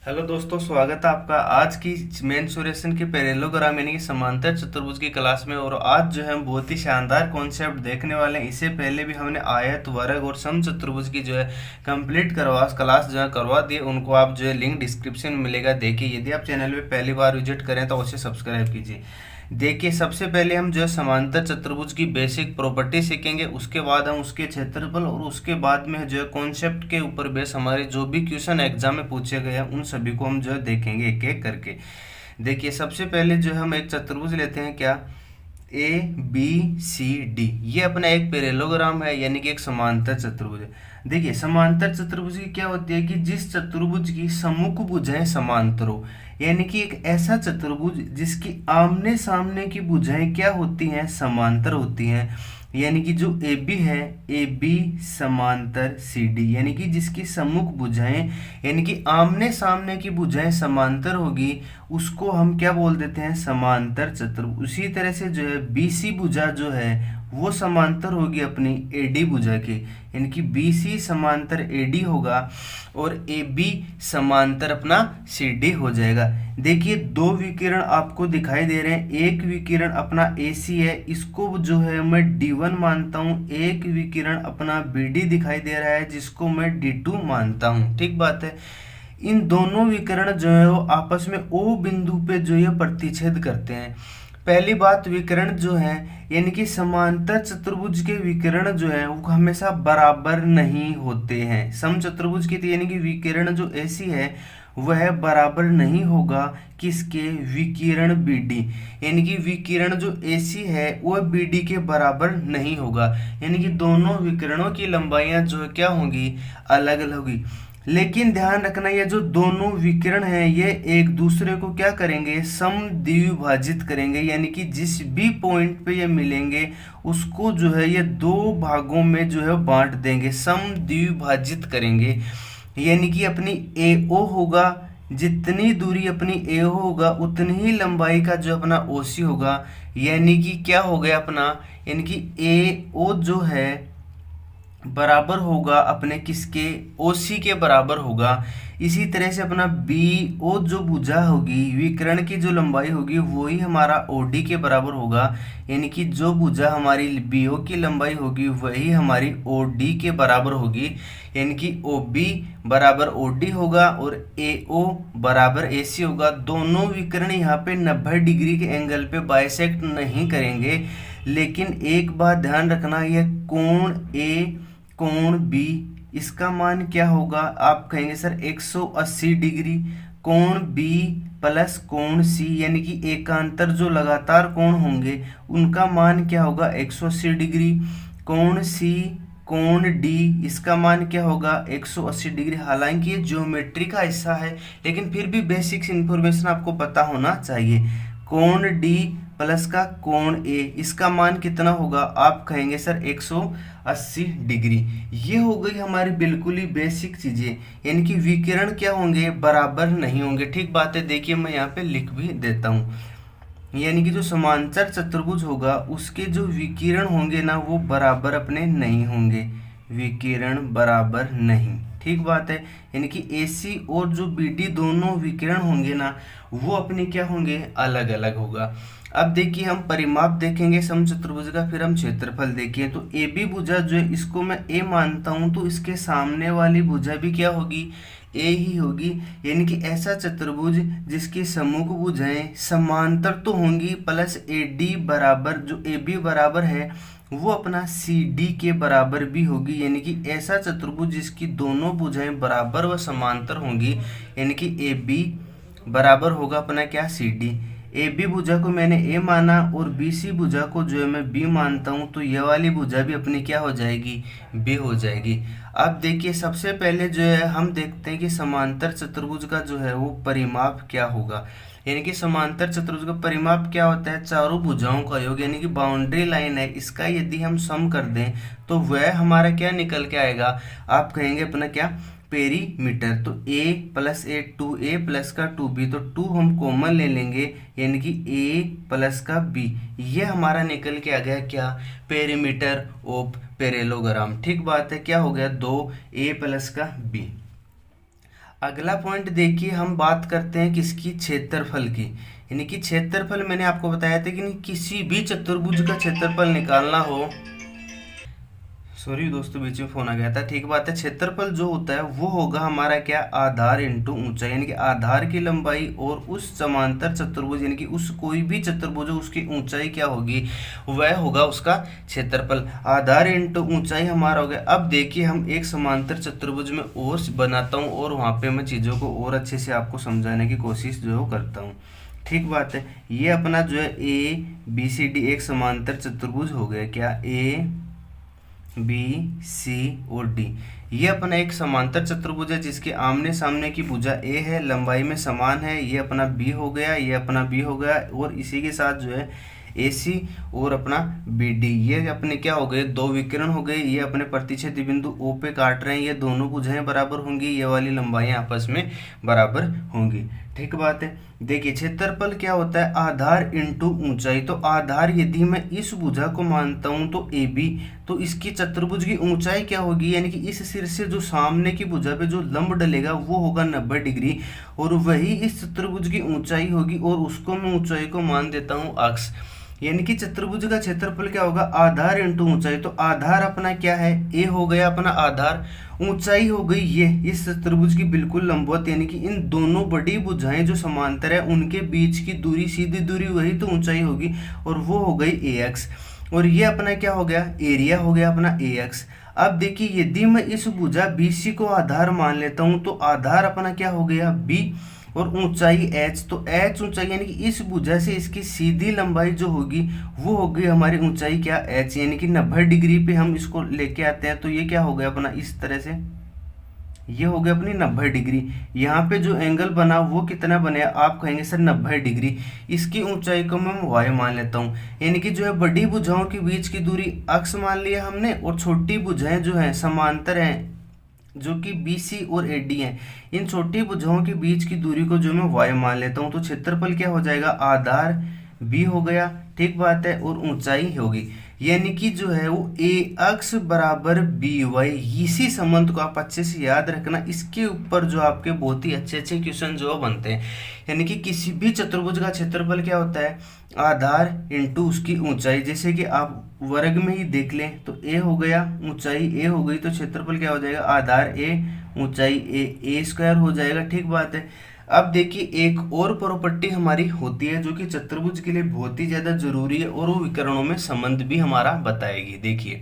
Hello दोस्तों, स्वागत है आपका आज की मेंसुरेशन के पैरेललोग्राम यानी कि समांतर चतुर्भुज की क्लास में। और आज जो है हम बहुत ही शानदार कॉन्सेप्ट देखने वाले हैं। इससे पहले भी हमने आयत, वर्ग और समचतुर्भुज की जो है कंप्लीट क्लास जो है करवा दी। उनको आप जो है लिंक डिस्क्रिप्शन में मिलेगा, देखिए। यदि आप चैनल पे पहली बार विजिट करें तो उसे सब्सक्राइब कीजिए। देखिए, सबसे पहले हम जो है समांतर चतुर्भुज की बेसिक प्रॉपर्टी सीखेंगे, उसके बाद हम उसके क्षेत्रफल और उसके बाद में जो है कॉन्सेप्ट के ऊपर बेस हमारे जो भी क्वेश्चन एग्जाम में पूछे गए हैं उन सभी को हम जो है देखेंगे एक एक करके। देखिए, सबसे पहले जो है हम एक चतुर्भुज लेते हैं, क्या, ए बी सी डी। ये अपना एक पैरेललोग्राम है यानी कि एक समांतर चतुर्भुज है। देखिए, समांतर चतुर्भुज की क्या होती है कि जिस चतुर्भुज की सम्मुख भुजाएं समांतर हो, यानी कि एक ऐसा चतुर्भुज जिसकी आमने सामने की भुजाएं क्या होती हैं, समांतर होती हैं। यानी कि जो ए बी है, ए बी समांतर सी डी, यानी कि जिसकी सम्मुख भुजाएं यानी कि आमने सामने की भुजाएं समांतर होगी, उसको हम क्या बोल देते हैं, समांतर चतुर्भुज। उसी तरह से जो है बी सी भुजा जो है वो समांतर होगी अपनी ए डी भुजा के, यानी कि बी सी समांतर ए डी होगा और ए बी समांतर अपना सी डी हो जाएगा। देखिए, दो विकिरण आपको दिखाई दे रहे हैं। एक विकिरण अपना ए सी है, इसको जो है मैं D1 मानता हूँ। एक विकिरण अपना बी डी दिखाई दे रहा है जिसको मैं D2 मानता हूँ। ठीक बात है। इन दोनों विकिरण जो है वो आपस में ओ बिंदु पे जो है प्रतिच्छेद करते हैं। पहली बात, विकिरण जो है यानी कि समांतर चतुर्भुज के विकिरण जो है वो हमेशा बराबर नहीं होते हैं। समचतुर्भुज की यानी कि विकिरण जो ऐसी है वह बराबर नहीं होगा किसके, विकिरण बीडी। यानी कि विकिरण जो एसी है वह बीडी के बराबर नहीं होगा, यानी कि दोनों विकिरणों की लंबाइयां जो है क्या होंगी, अलग अलग होगी। लेकिन ध्यान रखना, ये जो दोनों विकिरण हैं ये एक दूसरे को क्या करेंगे, समद्विभाजित करेंगे। यानी कि जिस भी पॉइंट पे ये मिलेंगे उसको जो है ये दो भागों में जो है बांट देंगे, समद्विभाजित करेंगे। यानी कि अपनी ए ओ होगा, जितनी दूरी अपनी ए ओ होगा उतनी ही लंबाई का जो अपना ओ सी होगा। यानी कि क्या हो गया अपना, यानी कि ए ओ जो है बराबर होगा अपने किसके, ओसी के बराबर होगा। इसी तरह से अपना बी ओ जो भुजा होगी, विकर्ण की जो लंबाई होगी वही हमारा ओडी के बराबर होगा। यानी कि जो भुजा हमारी बी ओ की लंबाई होगी वही हमारी ओडी के बराबर होगी। यानी कि ओ बी बराबर ओडी होगा और ए ओ बराबर ए सी होगा। दोनों विकर्ण यहाँ पे 90 डिग्री के एंगल पे बाइसेक्ट नहीं करेंगे। लेकिन एक बात ध्यान रखना, यह कोण ए कोण बी, इसका मान क्या होगा, आप कहेंगे सर 180 डिग्री। कोण बी प्लस कोण सी, यानी कि एकांतर जो लगातार कोण होंगे उनका मान क्या होगा, 180 डिग्री। कोण सी कोण डी, इसका मान क्या होगा, 180 डिग्री। हालांकि ये ज्योमेट्री का हिस्सा है लेकिन फिर भी बेसिक्स इन्फॉर्मेशन आपको पता होना चाहिए। कोण डी प्लस का कोण ए, इसका मान कितना होगा, आप कहेंगे सर 180 डिग्री। ये हो गई हमारी बिल्कुल ही बेसिक चीजें, यानी कि विकिरण क्या होंगे, बराबर नहीं होंगे। ठीक बात है। देखिए, मैं यहाँ पे लिख भी देता हूँ, यानी कि जो समांतर चतुर्भुज होगा उसके जो विकिरण होंगे ना वो बराबर अपने नहीं होंगे, विकिरण बराबर नहीं। ठीक बात है। यानी कि AC और जो BD दोनों विकिरण होंगे ना वो अपने क्या होंगे, अलग अलग होगा। अब देखिए, हम परिमाप देखेंगे समचतुर्भुज का, फिर हम क्षेत्रफल देखिए। तो AB भुजा जो है इसको मैं A मानता हूं, तो इसके सामने वाली भुजा भी क्या होगी, ए ही होगी। यानी कि ऐसा चतुर्भुज जिसकी सम्मुख भुजाएं समांतर तो होंगी प्लस AD बराबर, जो AB बराबर है वो अपना CD के बराबर भी होगी। यानी कि ऐसा चतुर्भुज जिसकी दोनों भुजाएं बराबर व समांतर होंगी, यानी कि AB बराबर होगा अपना क्या, CD। AB भुजा को मैंने A माना और BC भुजा को जो है मैं B मानता हूँ, तो ये वाली भुजा भी अपनी क्या हो जाएगी, B हो जाएगी। अब देखिए, सबसे पहले जो है हम देखते हैं कि समांतर चतुर्भुज का जो है वो परिमाप क्या होगा। यानी कि समांतर चतुर्भुज का परिमाप क्या होता है, चारों भुजाओं का योग, यानी कि बाउंड्री लाइन है इसका यदि हम सम कर दें तो वह हमारा क्या निकल के आएगा, आप कहेंगे अपना क्या, पेरीमीटर। तो A plus A 2A plus का 2B, तो 2 हम कॉमन ले लेंगे यानी कि A प्लस का B, ये हमारा निकल के आ गया क्या, पेरीमीटर ऑफ पैरेललोग्राम। ठीक बात है। क्या हो गया, 2A प्लस का B। अगला पॉइंट देखिए, हम बात करते हैं किसकी, क्षेत्रफल की। यानी कि क्षेत्रफल मैंने आपको बताया था कि नहीं, किसी भी चतुर्भुज का क्षेत्रफल निकालना हो, सॉरी दोस्तों बीच में फोन आ गया था, ठीक बात है। क्षेत्रफल जो होता है वो होगा हमारा क्या, आधार इंटू ऊंचाई, यानी कि आधार की लंबाई और उस समांतर चतुर्भुज यानी कि उस कोई भी चतुर्भुज हो उसकी ऊंचाई क्या होगी, वह होगा उसका क्षेत्रफल। आधार इंटू ऊंचाई हमारा हो गया। अब देखिए हम एक समांतर चतुर्भुज में और बनाता हूँ और वहाँ पे मैं चीज़ों को और अच्छे से आपको समझाने की कोशिश जो करता हूँ, ठीक बात है। ये अपना जो है ABCD एक समांतर चतुर्भुज हो गया, क्या ABC और D। ये अपना एक समांतर चतुर्भुज है जिसके आमने सामने की भुजा A है, लंबाई में समान है। ये अपना B हो गया, ये अपना B हो गया, और इसी के साथ जो है AC और अपना BD, ये अपने क्या हो गए, दो विकर्ण हो गए। ये अपने प्रतिच्छेदी बिंदु O पे काट रहे हैं, ये दोनों भुजाएं बराबर होंगी, ये वाली लंबाई आपस में बराबर होंगी, ठीक बात है। देखिए क्षेत्रफल क्या होता है, आधार इंटू ऊंचाई। तो आधार यदि मैं इस भुजा को मानता हूं तो AB, तो इसकी चतुर्भुज की ऊंचाई क्या होगी, यानी कि इस सिर से जो सामने की भुजा पे जो लंब डलेगा वो होगा 90 डिग्री, और वही इस चतुर्भुज की ऊंचाई होगी, और उसको मैं ऊंचाई को मान देता हूँ अक्ष। यानी कि चतुर्भुज का क्षेत्रफल क्या होगा, आधार इंटू ऊंचाई। तो आधार अपना क्या है, A हो गया अपना आधार, ऊंचाई हो गई ये इस चतुर्भुज की बिल्कुल लंबवत, यानी कि इन दोनों बड़ी भुजाएं जो समांतर है उनके बीच की दूरी, सीधी दूरी वही तो ऊंचाई होगी, और वो हो गई AX। और ये अपना क्या हो गया, एरिया हो गया अपना AX। अब देखिए यदि मैं इस भुजा BC को आधार मान लेता हूं तो आधार अपना क्या हो गया B, और ऊंचाई H। तो H ऊंचाई यानी कि इस भुजा से इसकी सीधी लंबाई जो होगी वो होगी हमारी ऊंचाई क्या, H, यानी कि 90 डिग्री पे हम इसको लेके आते हैं। तो ये क्या हो गया अपना इस तरह से, ये हो गया अपनी 90 डिग्री। यहाँ पे जो एंगल बना वो कितना बने, आप कहेंगे सर 90 डिग्री। इसकी ऊंचाई को मैं y मान लेता हूँ, यानी कि जो है बड़ी भुजाओं के बीच की दूरी अक्ष मान लिया हमने, और छोटी भुजाएं जो है समांतर हैं जो कि BC और AD हैं, इन छोटी भुजाओं के बीच की दूरी को जो मैं y मान लेता हूँ। तो क्षेत्रफल क्या हो जाएगा, आधार B हो गया, ठीक बात है, और ऊंचाई होगी, यानी कि जो है वो AX बराबर BY। इसी संबंध को आप अच्छे से याद रखना, इसके ऊपर जो आपके बहुत ही अच्छे अच्छे क्वेश्चन जो बनते हैं। यानी कि किसी भी चतुर्भुज का क्षेत्रफल क्या होता है, आधार इंटू उसकी ऊंचाई। जैसे कि आप वर्ग में ही देख लें तो A हो गया, ऊंचाई A हो गई, तो क्षेत्रफल क्या हो जाएगा, आधार A, ऊंचाई A स्क्वायर हो जाएगा, ठीक बात है। अब देखिए एक और प्रॉपर्टी हमारी होती है जो कि चतुर्भुज के लिए बहुत ही ज्यादा जरूरी है, और वो विकर्णों में संबंध भी हमारा बताएगी। देखिए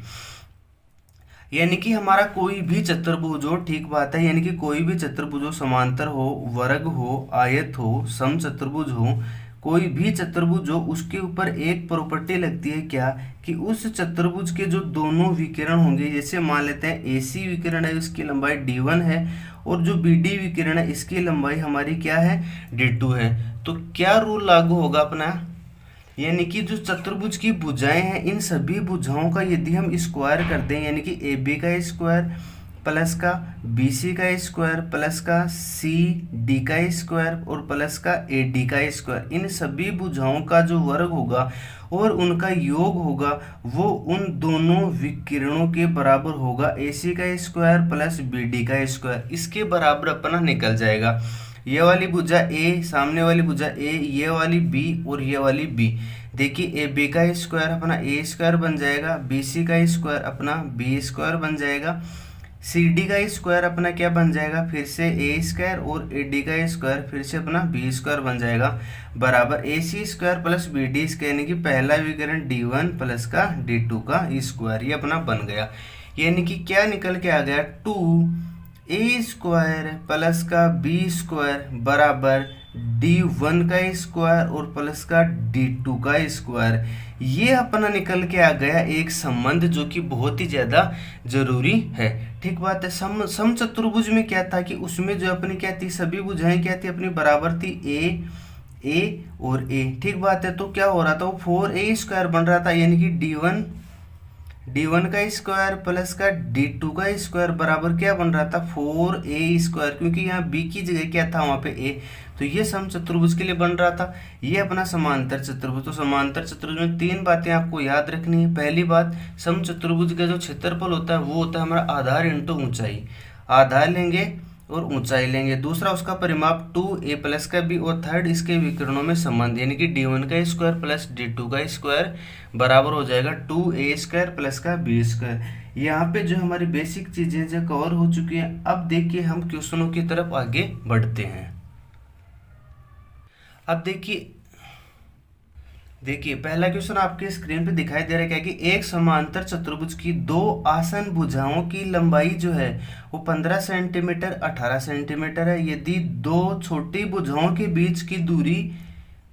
यानी कि हमारा कोई भी चतुर्भुज हो, ठीक बात है, यानी कि कोई भी चतुर्भुज हो, समांतर हो, वर्ग हो, आयत हो, समचतुर्भुज हो, कोई भी चतुर्भुज हो, उसके ऊपर एक प्रॉपर्टी लगती है क्या, कि उस चतुर्भुज के जो दोनों विकिरण होंगे, जैसे मान लेते हैं AC विकिरण है इसकी लंबाई D1 है, और जो BD विकिरण है इसकी लंबाई हमारी क्या है, D2 है। तो क्या रूल लागू होगा अपना, यानी कि जो चतुर्भुज की भुजाएं हैं इन सभी भुजाओं का यदि हम स्क्वायर करते हैं, यानी कि AB का स्क्वायर प्लस का BC का स्क्वायर प्लस का CD का स्क्वायर और प्लस का AD का स्क्वायर, इन सभी भुजाओं का जो वर्ग होगा और उनका योग होगा वो उन दोनों विकिरणों के बराबर होगा, AC का स्क्वायर प्लस BD का स्क्वायर, इसके बराबर अपना निकल जाएगा। ये वाली भुजा A, सामने वाली भुजा A, ये वाली B और ये वाली B। देखिए AB का स्क्वायर अपना A स्क्वायर बन जाएगा, BC का स्क्वायर अपना B स्क्वायर बन जाएगा, CD का स्क्वायर अपना क्या बन जाएगा, फिर से A स्क्वायर, और AD का स्क्वायर फिर से अपना B स्क्वायर बन जाएगा, बराबर AC square plus BD square, यानी कि पहला विकर्ण D1 प्लस का D2 का स्क्वायर, ये अपना बन गया। यानी कि क्या निकल के आ गया, 2A स्क्वायर प्लस का B स्क्वायर बराबर D1 का स्क्वायर और प्लस का D2 का स्क्वायर। ये अपना निकल के आ गया एक संबंध जो कि बहुत ही ज्यादा जरूरी है, ठीक बात है। समचतुर्भुज में क्या था कि उसमें जो अपनी क्या थी, सभी भुजाएं क्या थी अपनी बराबर थी, A और A, ठीक बात है। तो क्या हो रहा था, वो 4A स्क्वायर बन रहा था, यानी कि D1 का स्क्वायर प्लस का D2 का स्क्वायर बराबर क्या बन रहा था, 4A स्क्वायर, क्योंकि यहाँ B की जगह क्या था वहाँ पे A, तो ये समचतुर्भुज के लिए बन रहा था। ये अपना समांतर चतुर्भुज। तो समांतर चतुर्भुज में तीन बातें आपको याद रखनी है। पहली बात, समचतुर्भुज का जो क्षेत्रफल होता है वो होता है हमारा आधार इंटू ऊंचाई। आधार लेंगे और ऊंचाई लेंगे। दूसरा उसका परिमाप 2a प्लस का b और थर्ड इसके विकर्णों में संबंध यानी कि d1 का स्क्वायर प्लस d2 का स्क्वायर बराबर हो जाएगा 2a स्क्वायर प्लस का b स्क्वायर। यहाँ पे जो हमारी बेसिक चीजें जो कवर हो चुकी हैं, अब देखिए हम क्वेश्चनों की तरफ आगे बढ़ते हैं। अब देखिए पहला क्वेश्चन आपके स्क्रीन पे दिखाई दे रहा है क्या कि एक समांतर चतुर्भुज की दो आसन भुजाओं की लंबाई जो है वो 15 सेंटीमीटर 18 सेंटीमीटर है। यदि दो छोटी भुजाओं के बीच की दूरी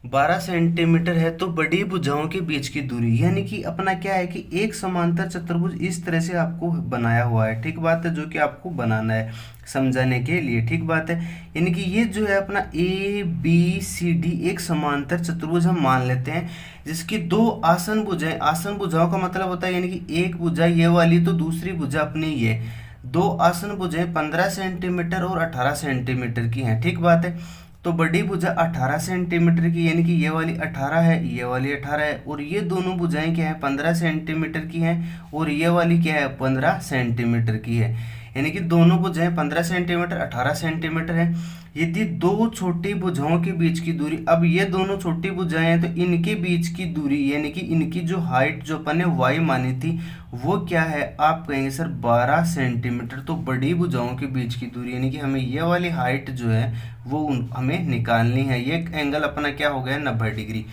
12 सेंटीमीटर है तो बड़ी भुजाओं के बीच की दूरी, यानी कि अपना क्या है कि एक समांतर चतुर्भुज इस तरह से आपको बनाया हुआ है, ठीक बात है, जो कि आपको बनाना है समझाने के लिए, ठीक बात है। यानी कि ये जो है अपना ए बी सी डी एक समांतर चतुर्भुज हम मान लेते हैं जिसकी दो आसन भुजाएं, आसन भुजाओं का मतलब होता है यानी कि एक भुजा ये वाली तो दूसरी भुजा अपनी ये, दो आसन भुजाएं 15 सेंटीमीटर और 18 सेंटीमीटर की हैं, ठीक बात है। तो बड़ी भुजा 18 सेंटीमीटर की यानी कि ये वाली 18 है, ये वाली 18 है, और ये दोनों भुजाएं क्या है 15 सेंटीमीटर की हैं और ये वाली क्या है 15 सेंटीमीटर की है, यानी कि दोनों भुजाएं 15 सेंटीमीटर 18 सेंटीमीटर है। यदि दो छोटी भुजाओं के बीच की दूरी, अब ये दोनों छोटी भुजाएं हैं तो इनके बीच की दूरी यानी कि इनकी जो हाइट जो अपन ने y मानी थी वो क्या है, आप कहेंगे सर 12 सेंटीमीटर। तो बड़ी भुजाओं के बीच की दूरी यानी कि हमें ये वाली हाइट जो है वो हमें निकालनी है। ये एंगल अपना क्या हो गया 90 डिग्री।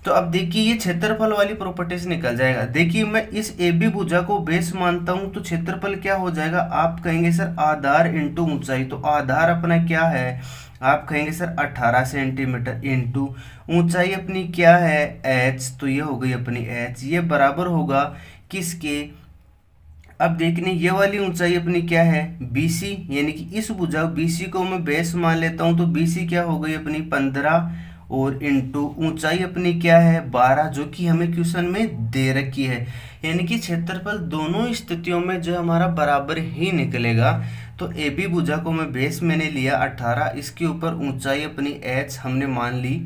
तो अब देखिए ये क्षेत्रफल वाली प्रॉपर्टी से निकल जाएगा। देखिए मैं इस ए बी भुजा को बेस मानता हूं तो क्षेत्रफल क्या हो जाएगा, आप कहेंगे सर आधार इंटू ऊंचाई। तो आधार अपना क्या है, आप कहेंगे सर 18 सेंटीमीटर इंटू ऊंचाई अपनी क्या है h, तो ये हो गई अपनी h, ये बराबर होगा किसके, अब देखने ये वाली ऊंचाई अपनी क्या है BC, यानी कि इस भुजा BC को मैं बेस मान लेता हूं तो BC क्या हो गई अपनी 15 और इंटू ऊंचाई अपनी क्या है 12, जो कि हमें क्वेश्चन में दे रखी है। यानी कि क्षेत्रफल दोनों स्थितियों में जो हमारा बराबर ही निकलेगा। तो ए बी भुजा को मैं बेस मैंने लिया 18, इसके ऊपर ऊंचाई अपनी h हमने मान ली,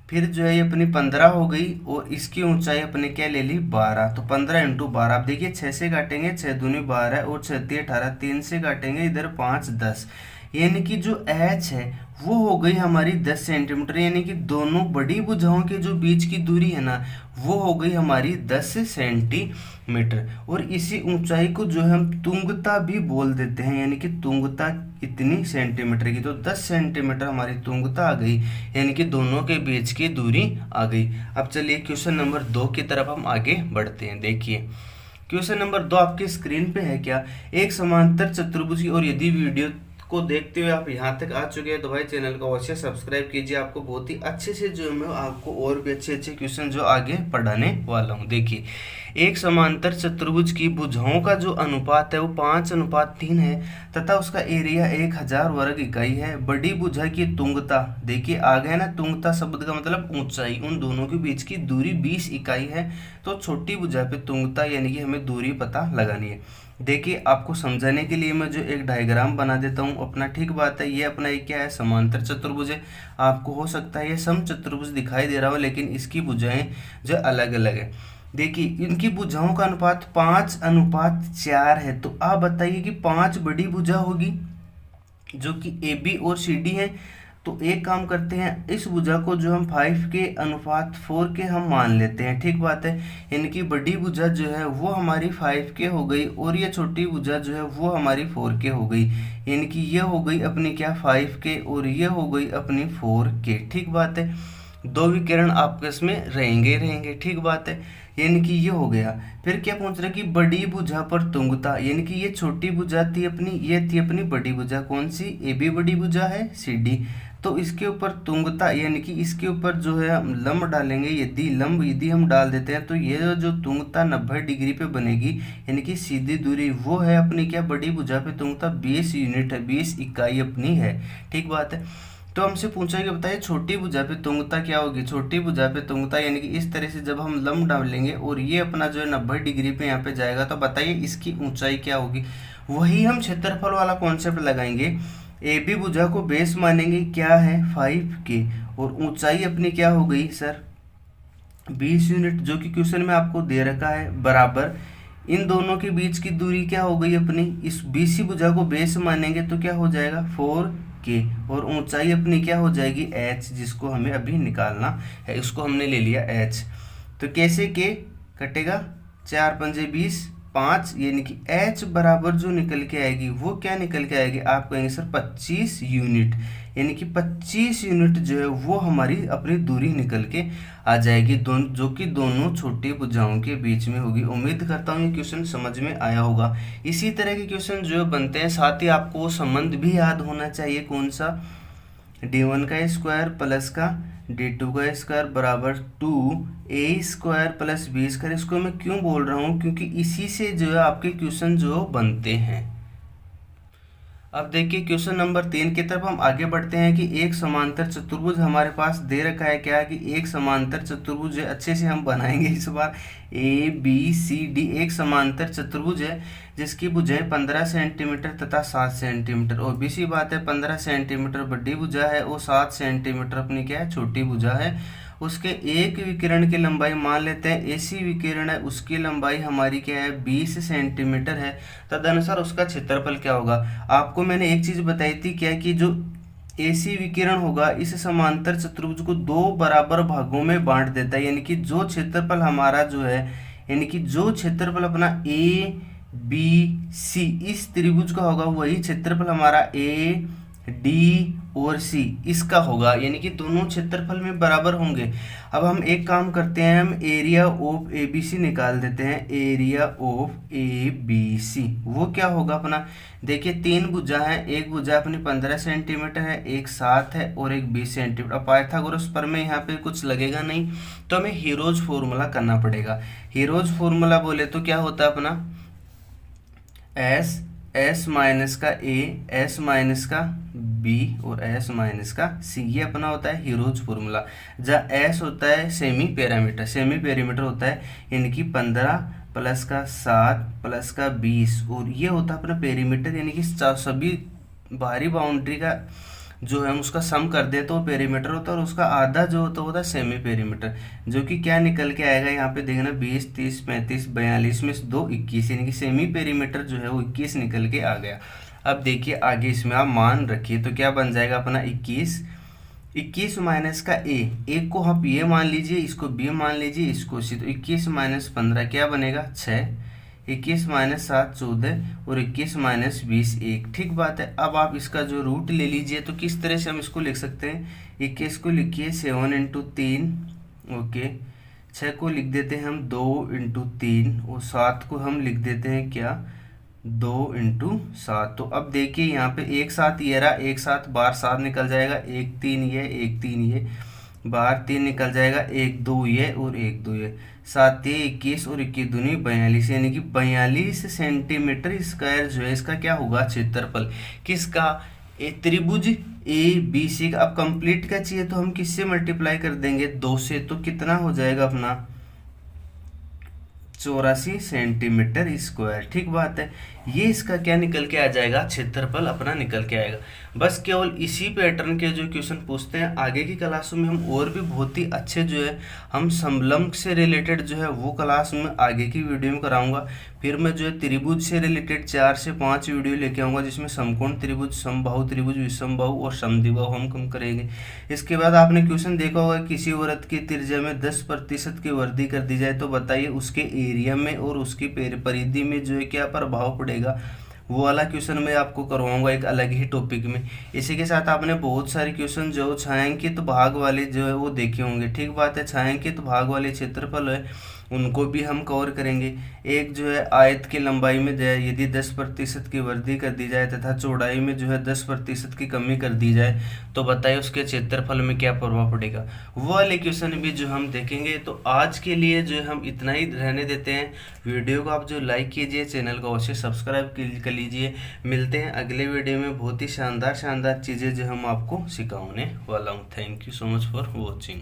फिर जो है ये अपनी 15 हो गई और इसकी ऊंचाई अपने क्या ले ली 12। तो 15 इंटू 12, आप देखिए 6 से काटेंगे 6 दूनी 12 और 6 तिया 18, 3 से काटेंगे इधर 5 10, यानी कि जो h है वो हो गई हमारी 10 सेंटीमीटर, यानी कि दोनों बड़ी भुजाओं के जो बीच की दूरी है ना वो हो गई हमारी 10 सेंटीमीटर। और इसी ऊंचाई को जो हम तुंगता भी बोल देते हैं, यानी कि तुंगता इतनी सेंटीमीटर की, तो 10 सेंटीमीटर हमारी तुंगता आ गई, यानी कि दोनों के बीच की दूरी आ गई। अब चलिए क्वेश्चन नंबर 2 की तरफ हम आगे बढ़ते हैं। देखिए क्वेश्चन नंबर 2 आपके स्क्रीन पे है क्या, एक समांतर चतुर्भुज की, और यदि वीडियो को देखते हुए आप यहाँ तक आ चुके हैं तो भाई चैनल को अवश्य सब्सक्राइब कीजिए। आपको बहुत ही अच्छे से जो मैं आपको और भी अच्छे अच्छे क्वेश्चन जो आगे पढ़ाने वाला हूँ। देखिए एक समांतर चतुर्भुज की भुजाओं का जो अनुपात है वो 5:3 है तथा उसका एरिया 1000 वर्ग इकाई है। बड़ी भुजा की तुंगता, देखिए आ गया ना, तुंगता शब्द का मतलब ऊंचाई, उन दोनों के बीच की दूरी 20 इकाई है। तो छोटी भुजा पे तुंगता यानी कि हमें दूरी पता लगानी है। देखिए आपको समझाने के लिए मैं जो एक डायग्राम बना देता हूँ अपना, ठीक बात है। ये अपना एक क्या है समांतर चतुर्भुज है, आपको हो सकता है ये सम चतुर्भुज दिखाई दे रहा हो लेकिन इसकी भुजाएं जो अलग अलग है। देखिए इनकी भुजाओं का अनुपात 5:4 है। तो आप बताइए कि 5 बड़ी भुजा होगी जो कि ए बी और सी डी है। तो एक काम करते हैं, इस भुजा को जो हम 5 के अनुपात 4 के हम मान लेते हैं, ठीक बात है। यानी कि बड़ी भुजा जो है वो हमारी 5 के हो गई और ये छोटी भुजा जो है वो हमारी 4 के हो गई, यानी कि ये हो गई अपनी क्या 5 के और ये हो गई अपनी 4 के, ठीक बात है। दो विकर्ण आपस में रहेंगे, ठीक बात है। यानी कि ये हो गया। फिर क्या पूछ रहा है कि बड़ी भुजा पर तुंगता, यानी कि ये छोटी भुजा थी अपनी, ये थी अपनी बड़ी भुजा, कौन सी ए बी बड़ी भुजा है सी डी। तो इसके ऊपर तुंगता यानी कि इसके ऊपर जो है हम लंब डालेंगे, यदि हम डाल देते हैं तो ये जो तुंगता 90 डिग्री पे बनेगी, यानी कि सीधी दूरी वो है अपनी क्या बड़ी भुजा पे तुंगता 20 यूनिट है, 20 इकाई अपनी है, ठीक बात है। तो हमसे पूछा कि बताइए छोटी भुजा पे तुंगता क्या होगी। छोटी भुजा पे तुंगता यानी कि इस तरह से जब हम लंब डालेंगे और ये अपना जो है 90 डिग्री पे यहाँ पे जाएगा, तो बताइए इसकी ऊंचाई क्या होगी। वही हम क्षेत्रफल वाला कॉन्सेप्ट लगाएंगे। ए बी भुजा को बेस मानेंगे क्या है 5 के और ऊंचाई अपनी क्या हो गई सर 20 यूनिट, जो कि क्वेश्चन में आपको दे रखा है, बराबर इन दोनों के बीच की दूरी क्या हो गई अपनी, इस BC भुजा को बेस मानेंगे तो क्या हो जाएगा 4K, और ऊंचाई अपनी क्या हो जाएगी h, जिसको हमें अभी निकालना है, उसको हमने ले लिया h। तो कैसे K कटेगा, 4 पंजे 20, 5, यानी कि h बराबर जो निकल के आएगी वो क्या निकल के आएगी, आप कहेंगे सर 25 यूनिट, यानी कि 25 यूनिट जो है वो हमारी अपनी दूरी निकल के आ जाएगी, जो कि दोनों छोटी भुजाओं के बीच में होगी। उम्मीद करता हूँ ये क्वेश्चन समझ में आया होगा। इसी तरह के क्वेश्चन जो बनते हैं, साथ ही आपको वो संबंध भी याद होना चाहिए, कौन सा, d1 का स्क्वायर प्लस का d2 का स्क्वायर बराबर 2a² प्लस b²। इसको मैं क्यों बोल रहा हूँ, क्योंकि इसी से जो है आपके क्वेश्चन जो बनते हैं। अब देखिए क्वेश्चन नंबर 3 की तरफ हम आगे बढ़ते हैं कि एक समांतर चतुर्भुज हमारे पास दे रखा है, क्या है कि एक समांतर चतुर्भुज है, अच्छे से हम बनाएंगे इस बार, ABCD एक समांतर चतुर्भुज है जिसकी भुजाएं 15 सेंटीमीटर तथा 7 सेंटीमीटर, और भी सी बात है 15 सेंटीमीटर बड़ी भुजा है और 7 सेंटीमीटर अपनी क्या है छोटी भुजा है। उसके एक विकिरण की लंबाई मान लेते हैं AC विकिरण है, उसकी लंबाई हमारी क्या है 20 सेंटीमीटर है, तदनुसार उसका क्षेत्रफल क्या होगा। आपको मैंने एक चीज बताई थी क्या, कि जो AC विकिरण होगा इस समांतर चतुर्भुज को 2 बराबर भागों में बांट देता है, यानी कि जो क्षेत्रफल हमारा जो है, यानी कि जो क्षेत्रफल अपना ABC इस त्रिभुज का होगा वही क्षेत्रफल हमारा AD और C इसका होगा, यानी कि दोनों क्षेत्रफल में बराबर होंगे। अब हम एक काम करते हैं, हम एरिया ऑफ ABC निकाल देते हैं, एरिया ऑफ ABC वो क्या होगा अपना, देखिए 3 भुजा है, एक भुजा अपनी 15 सेंटीमीटर है, एक 7 है और एक 20 सेंटीमीटर। अब पाइथागोरस पर में यहाँ पे कुछ लगेगा नहीं, तो हमें हीरोज फॉर्मूला करना पड़ेगा। हीरोज फॉर्मूला बोले तो क्या होता है अपना, S माइनस का A, S माइनस का B और S माइनस का C, ये अपना होता है हीरोज फॉर्मूला। जहाँ S होता है सेमी पेरीमीटर होता है, यानी कि 15 प्लस का 7 प्लस का 20, और ये होता है अपना पेरीमीटर, यानी कि सभी बाहरी बाउंड्री का जो है हम उसका सम कर दे तो पेरीमीटर होता है, और उसका आधा जो होता है सेमी पेरीमीटर, जो कि क्या निकल के आएगा यहाँ पे देखना 20, 30, 35, 42 में 2 21, यानी कि सेमी पेरीमीटर जो है वो 21 निकल के आ गया। अब देखिए आगे इसमें आप मान रखिए तो क्या बन जाएगा अपना 21 माइनस का एक को आप ये मान लीजिए, इसको B मान लीजिए, इसको C, तो 21 माइनस 15 क्या बनेगा 6, 21 माइनस 7 14 और 21 माइनस 20 1। ठीक बात है। अब आप इसका जो रूट ले लीजिए, तो किस तरह से हम इसको लिख सकते हैं, 21 को लिखिए 7 इंटू 3, ओके, 6 को लिख देते हैं हम 2 इंटू 3 और 7 को हम लिख देते हैं क्या 2 इंटू 7। तो अब देखिए यहाँ पे एक साथ ये रहा, एक साथ बाहर 7 निकल जाएगा, 1 3 ये 1 3 ये बाहर 3 निकल जाएगा, 1 2 ये और 1 2 ये, 7 21 और 21 दूनी 42, यानी कि 42 सेंटीमीटर स्क्वायर जो है इसका क्या होगा क्षेत्रफल, किसका, त्रिभुज ABC का। अब कंप्लीट का चाहिए तो हम किससे मल्टीप्लाई कर देंगे 2 से, तो कितना हो जाएगा अपना 84 सेंटीमीटर स्क्वायर। ठीक बात है, ये इसका क्या निकल के आ जाएगा क्षेत्रफल अपना निकल के आएगा। बस केवल इसी पैटर्न के जो क्वेश्चन पूछते हैं आगे की क्लासों में हम और भी बहुत ही अच्छे जो है हम समलंब से रिलेटेड जो है वो क्लास में आगे की वीडियो में कराऊंगा। फिर मैं जो है त्रिभुज से रिलेटेड 4 से 5 वीडियो लेके आऊँगा, जिसमें समकोण त्रिभुज, समबाहु त्रिभुज, विषमबाहु और समद्विबाहु हम कम करेंगे। इसके बाद आपने क्वेश्चन देखा होगा, किसी वृत्त की त्रिज्या में 10% की वृद्धि कर दी जाए तो बताइए उसके एरिया में और उसकी परिधि में जो है क्या प्रभाव पड़ेगा। वो वाला क्वेश्चन मैं आपको करवाऊंगा एक अलग ही टॉपिक में। इसी के साथ आपने बहुत सारे क्वेश्चन जो छायांकित भाग वाले जो है वो देखे होंगे। ठीक बात है, छायांकित भाग वाले क्षेत्रफल है उनको भी हम कवर करेंगे। एक जो है आयत की लंबाई में जो है यदि 10% की वृद्धि कर दी जाए तथा चौड़ाई में जो है 10% की कमी कर दी जाए तो बताइए उसके क्षेत्रफल में क्या प्रभाव पड़ेगा। वो वाले क्वेश्चन भी जो हम देखेंगे। तो आज के लिए जो है हम इतना ही रहने देते हैं। वीडियो को आप जो लाइक कीजिए, चैनल को अवश्य सब्सक्राइब कर लीजिए। मिलते हैं अगले वीडियो में, बहुत ही शानदार चीज़ें जो हम आपको सिखाने वाला हूँ। Thank you so much for watching.